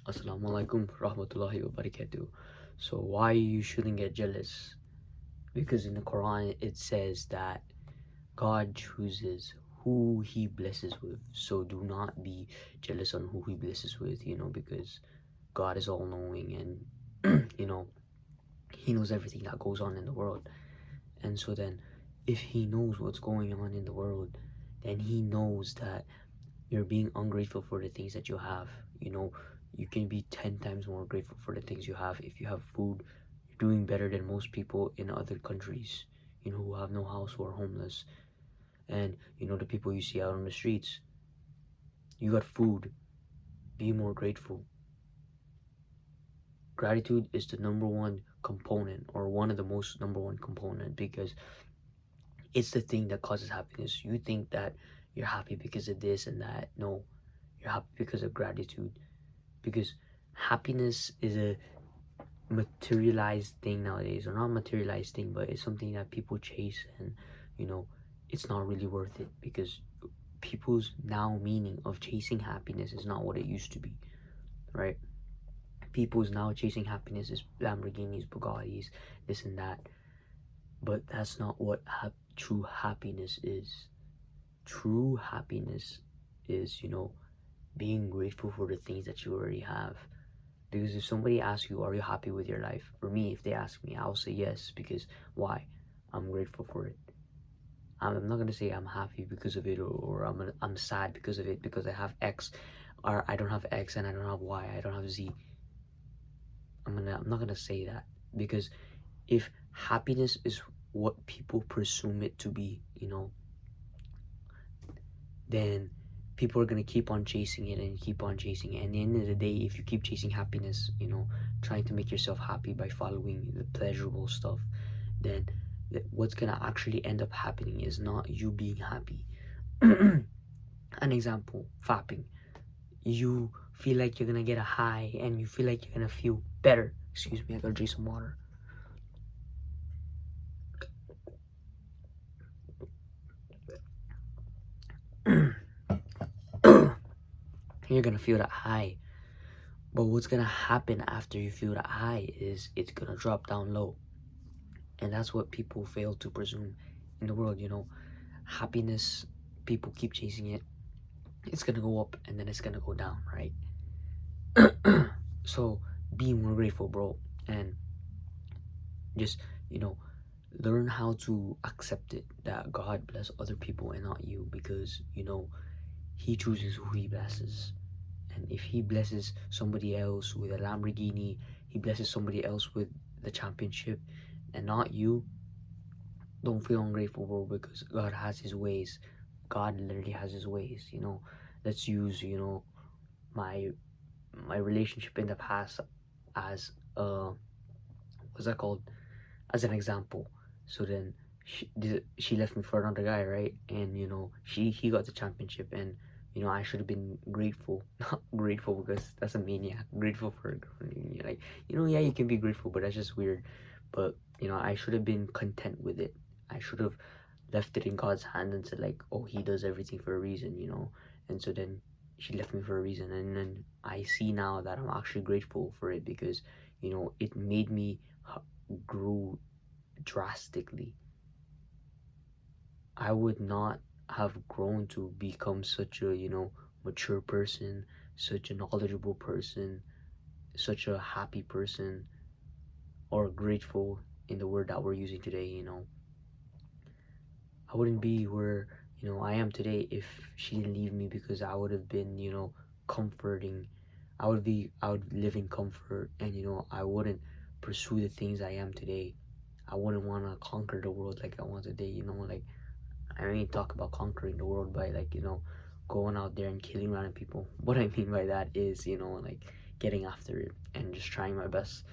Assalamu alaikum rahmatullahi wa barakatuh. So why you shouldn't get jealous? Because in the Quran it says that God chooses who he blesses with. So do not be jealous on who he blesses with, because God is all knowing and he knows everything that goes on in the world. And so then if he knows what's going on in the world, then he knows that you're being ungrateful for the things that you have. You can be 10 times more grateful for the things you have. If you have food, you're doing better than most people in other countries, who have no house, who are homeless. And the people you see out on the streets, you got food. Be more grateful. Gratitude is the number one component, or one of the most number one component, because it's the thing that causes happiness. You think that you're happy because of this and that. No, you're happy because of gratitude. Because happiness is a materialized thing nowadays, or not materialized thing, but it's something that people chase, and it's not really worth it, because people's now meaning of chasing happiness is not what it used to be, right? People's now chasing happiness is Lamborghinis, Bugattis, this and that, but that's not what true happiness is. True happiness is being grateful for the things that you already have. Because if somebody asks you, are you happy with your life? For me, if they ask me, I'll say yes. Because why? I'm grateful for it. I'm not gonna say I'm happy because of it, or I'm sad because of it, because I have X, or I don't have X, and I don't have Y, I don't have Z. I'm not gonna say that, because if happiness is what people presume it to be, then people are going to keep on chasing it and keep on chasing it. And at the end of the day, if you keep chasing happiness, trying to make yourself happy by following the pleasurable stuff, then what's going to actually end up happening is not you being happy. An example, fapping. You feel like you're going to get a high, and you feel like you're going to feel better. Excuse me, I got to drink some water. You're going to feel that high. But what's going to happen after you feel that high is it's going to drop down low. And that's what people fail to presume in the world. Happiness, people keep chasing it. It's going to go up, and then it's going to go down, right? So be more grateful, bro. And just, learn how to accept it, that God bless other people and not you, because, he chooses who he blesses. And if he blesses somebody else with a Lamborghini, he blesses somebody else with the championship and not you, don't feel ungrateful, bro, because God has his ways. God literally has his ways. Let's use my relationship in the past as what's that called, as an example. So then she left me for another guy, right? And he got the championship, and I should have been grateful. Not grateful because that's a maniac. Grateful for a girlfriend. Like, yeah, you can be grateful, but that's just weird. But I should have been content with it. I should have left it in God's hand and said, like, oh, he does everything for a reason. And so then she left me for a reason, and then I see now that I'm actually grateful for it, because it made me grow drastically. I would not have grown to become such a mature person, such a knowledgeable person, such a happy person, or grateful, in the word that we're using today. I wouldn't be where I am today if she didn't leave me, because I would have been comforting. I would live in comfort, and I wouldn't pursue the things I am today. I wouldn't want to conquer the world like I want today. Like, I mean, talk about conquering the world by, like, going out there and killing random people. What I mean by that is, like, getting after it and just trying my best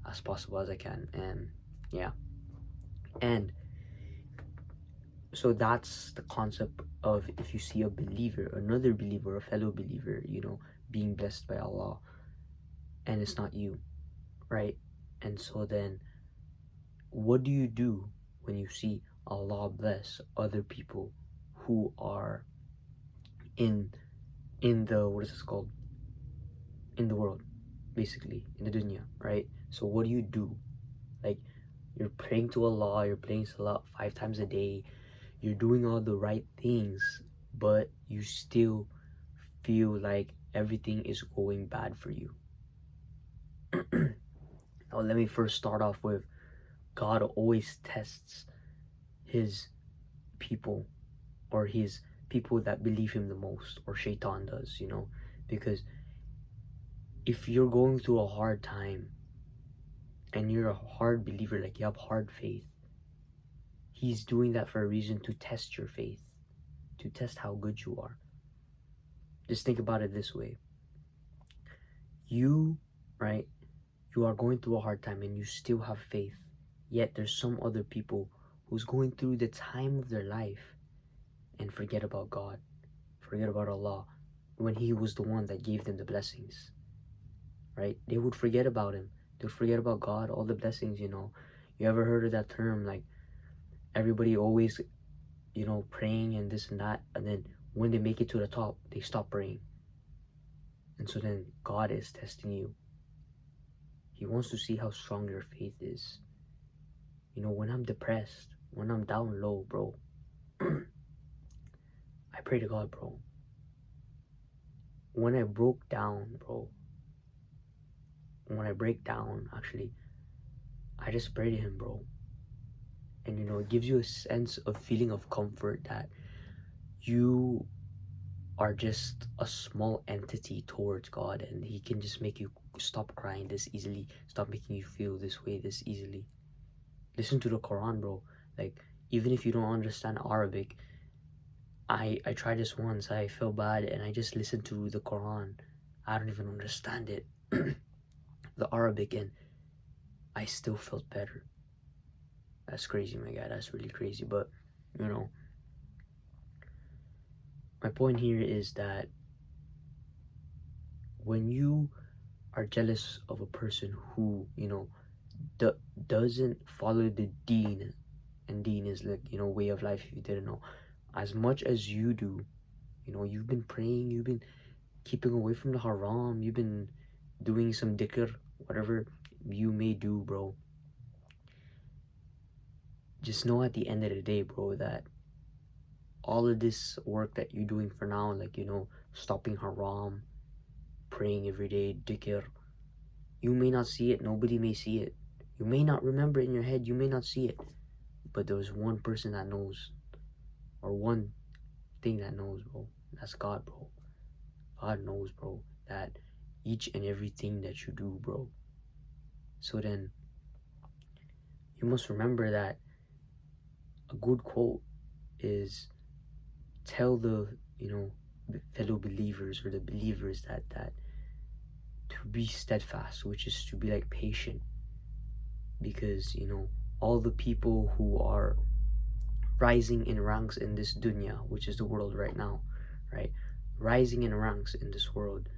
as possible as I can. And yeah. And so that's the concept of, if you see a believer, another believer, a fellow believer, being blessed by Allah, and it's not you, right? And so then, what do you do when you see Allah bless other people who are in the, what is this called, in the world? basically, in the dunya, right? So what do? Like, you're praying to Allah, you're praying salah 5 times a day, you're doing all the right things, but you still feel like everything is going bad for you. Now, let me first start off with God always tests his people, or his people that believe him the most, or Shaitan does, because if you're going through a hard time and you're a hard believer, like you have hard faith, he's doing that for a reason, to test your faith, to test how good you are. Just think about it this way. You, right, you are going through a hard time and you still have faith, yet there's some other people who's going through the time of their life and forget about God, forget about Allah, when he was the one that gave them the blessings, right? They would forget about him. They'll forget about God, all the blessings. You ever heard of that term, like, everybody always, praying and this and that, and then when they make it to the top, they stop praying. And so then God is testing you. He wants to see how strong your faith is. When I'm depressed, when I'm down low, bro, I pray to God, bro. When I broke down, bro, when I break down, actually, I just pray to him, bro. And it gives you a sense of feeling of comfort that you are just a small entity towards God, and he can just make you stop crying this easily, stop making you feel this way this easily. Listen to the Quran, bro. Like, even if you don't understand Arabic, I tried this once. I felt bad and I just listened to the Quran. I don't even understand it, the Arabic, and I still felt better. That's crazy, my guy. That's really crazy. But my point here is that when you are jealous of a person who doesn't follow the deen, and deen is like way of life, if you didn't know, as much as you do, you've been praying, you've been keeping away from the haram, you've been doing some dhikr, whatever you may do, bro. Just know at the end of the day, bro, that all of this work that you're doing for now, like stopping haram, praying every day, dhikr, you may not see it, nobody may see it, you may not remember it in your head, you may not see it, but there's one person that knows, or one thing that knows, bro. That's God, bro. God knows, bro, that each and everything that you do, bro. So then you must remember that a good quote is, tell the fellow believers, or the believers, that to be steadfast, which is to be like patient, because all the people who are rising in ranks in this dunya, which is the world right now, right, rising in ranks in this world,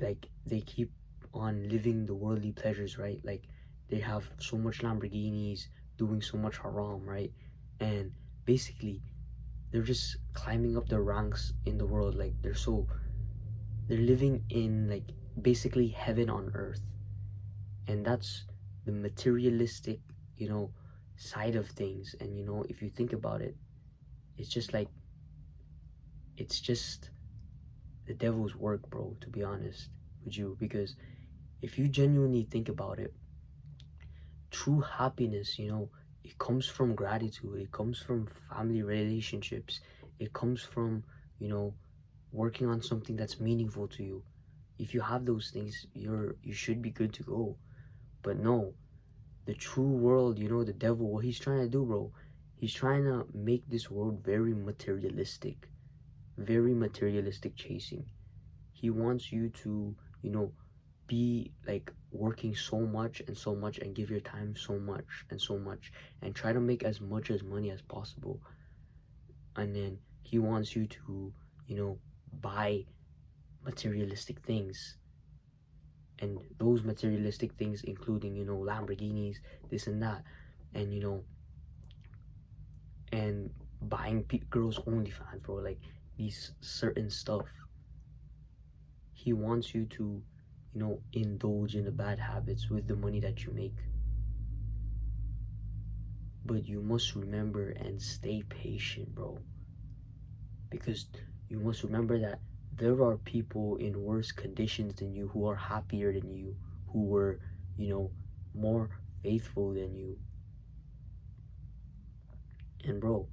like, they keep on living the worldly pleasures, right? Like, they have so much Lamborghinis, doing so much haram, right? And basically they're just climbing up the ranks in the world, like they're living in, like, basically heaven on earth. And that's the materialistic side of things. And if you think about it, it's just like, it's just the devil's work, bro, to be honest with you. Because if you genuinely think about it, true happiness, it comes from gratitude, it comes from family relationships, it comes from working on something that's meaningful to you. If you have those things, you should be good to go. But no, the true world, the devil, what he's trying to do, bro, he's trying to make this world very materialistic chasing. He wants you to be like working so much and so much, and give your time so much and so much, and try to make as much as money as possible. And then he wants you to buy materialistic things, and those materialistic things including Lamborghinis, this and that, and and buying girls OnlyFans, bro, like these certain stuff. He wants you to indulge in the bad habits with the money that you make. But you must remember and stay patient, bro. Because you must remember that there are people in worse conditions than you who are happier than you, who were, more faithful than you. And bro,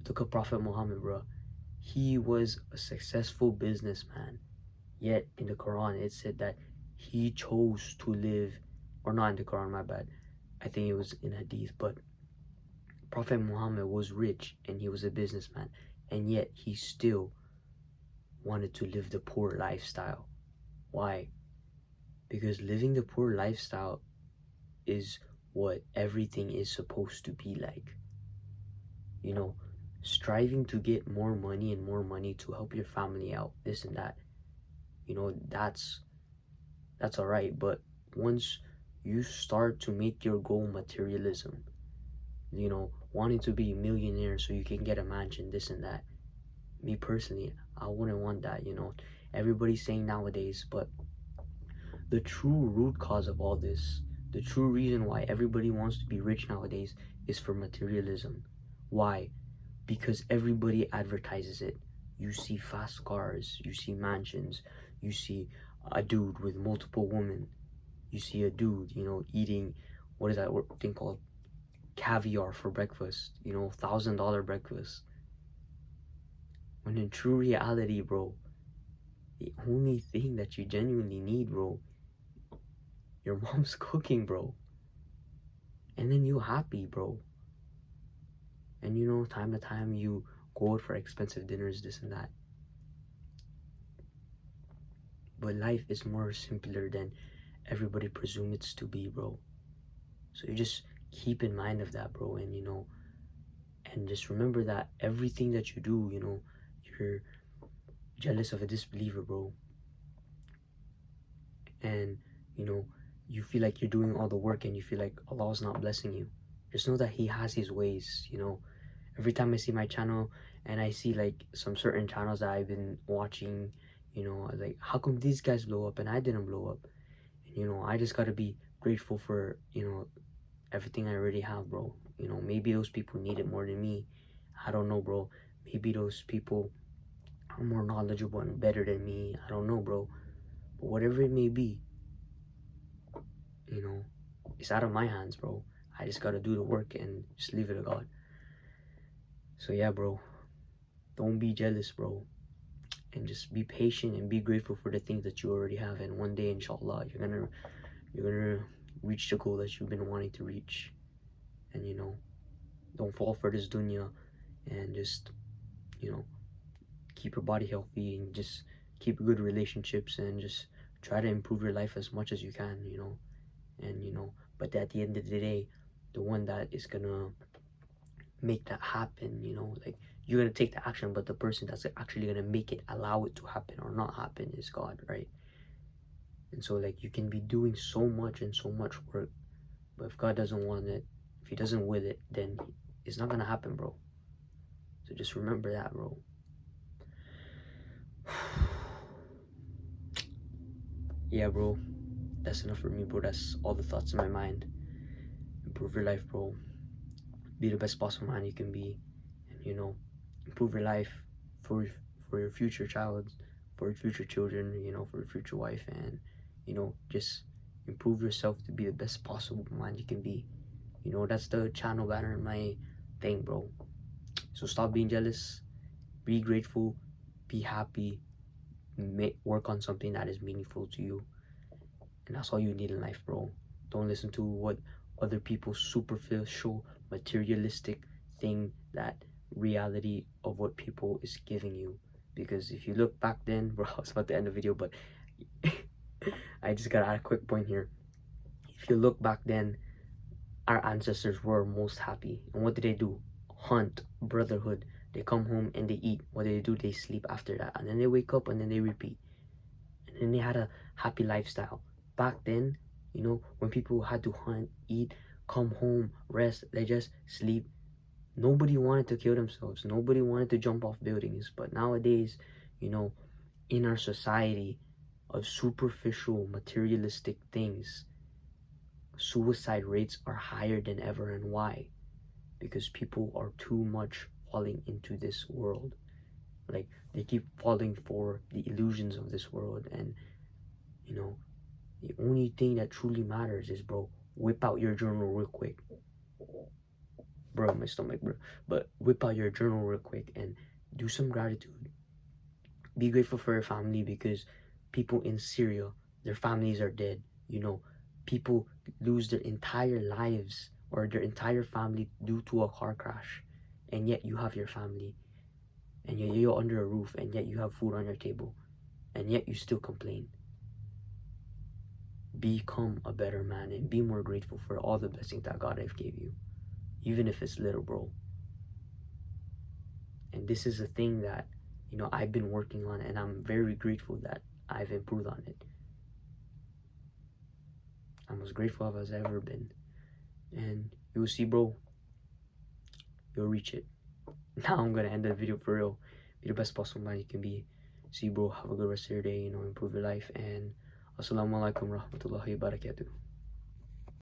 look at Prophet Muhammad, bro. He was a successful businessman. Yet in the Quran it said that he chose to live, or not in the Quran, my bad. I think it was in Hadith, but Prophet Muhammad was rich and he was a businessman, and yet he still wanted to live the poor lifestyle. Why? Because living the poor lifestyle is what everything is supposed to be like. Striving to get more money and more money to help your family out, this and that. That's all right, but once you start to make your goal materialism, wanting to be a millionaire so you can get a mansion, this and that. Me personally, I wouldn't want that, Everybody's saying nowadays, but the true root cause of all this, the true reason why everybody wants to be rich nowadays is for materialism. Why? Because everybody advertises it. You see fast cars, you see mansions, you see a dude with multiple women, you see a dude, eating, what is that thing called? Caviar for breakfast, $1,000 breakfast. When in true reality, bro, the only thing that you genuinely need, bro, your mom's cooking, bro. And then you're happy, bro. And time to time you go out for expensive dinners, this and that. But life is more simpler than everybody presumes it's to be, bro. So you just keep in mind of that, bro. And just remember that everything that you do, you're jealous of a disbeliever, bro. And, you feel like you're doing all the work and you feel like Allah's not blessing you. Just know that He has His ways, Every time I see my channel and I see like some certain channels that I've been watching, like, how come these guys blow up and I didn't blow up? And, I just gotta be grateful for, everything I already have, bro. Maybe those people need it more than me. I don't know, bro. Maybe those people are more knowledgeable and better than me. I don't know, bro. But whatever it may be, it's out of my hands, bro. I just gotta do the work and just leave it to God. So yeah, bro, don't be jealous, bro, and just be patient and be grateful for the things that you already have. And one day, inshallah, you're gonna reach the goal that you've been wanting to reach. And don't fall for this dunya, and just keep your body healthy and just keep good relationships and just try to improve your life as much as you can. And but at the end of the day, the one that is gonna make that happen, like, you're gonna take the action, but the person that's actually gonna make it, allow it to happen or not happen, is God, right? And so, like, you can be doing so much and so much work, but if God doesn't want it, if He doesn't will it, then it's not gonna happen, bro. So just remember that, bro. Yeah, bro, that's enough for me, bro. That's all the thoughts in my mind. Improve your life, bro. Be the best possible man you can be, and improve your life for your future child, for your future children, for your future wife, and just improve yourself to be the best possible man you can be. That's the channel banner in my thing, bro. So stop being jealous, be grateful, be happy, work on something that is meaningful to you, and that's all you need in life, bro. Don't listen to what other people's superficial, materialistic thing, that reality of what people is giving you. Because if you look back then, bro, I was about to end the video, but I just gotta add a quick point here. If you look back then, our ancestors were most happy. And what did they do? Hunt, brotherhood. They come home and they eat. What do? They sleep after that. And then they wake up and then they repeat. And then they had a happy lifestyle. Back then, when people had to hunt, eat, come home, rest, they just sleep. Nobody wanted to kill themselves. Nobody wanted to jump off buildings. But nowadays, in our society, of superficial materialistic things, suicide rates are higher than ever. And why? Because people are too much falling into this world. Like, they keep falling for the illusions of this world. And you know, the only thing that truly matters is, bro, whip out your journal real quick. Bro, my stomach, bro. But whip out your journal real quick and do some gratitude. Be grateful for your family, because people in Syria, their families are dead. You know, people lose their entire lives or their entire family due to a car crash. And yet you have your family. And yet you're under a roof. And yet you have food on your table. And yet you still complain. Become a better man and be more grateful for all the blessings that God has gave you. Even if it's little, bro. And this is a thing that, you know, I've been working on, and I'm very grateful that I've improved on it. I'm as grateful as I've ever been. And you'll see, bro, you'll reach it. Now I'm gonna end the video for real. Be the best possible man you can be. See, bro, have a good rest of your day, you know, improve your life. And assalamu alaikum rahmatullahi wa barakatuh.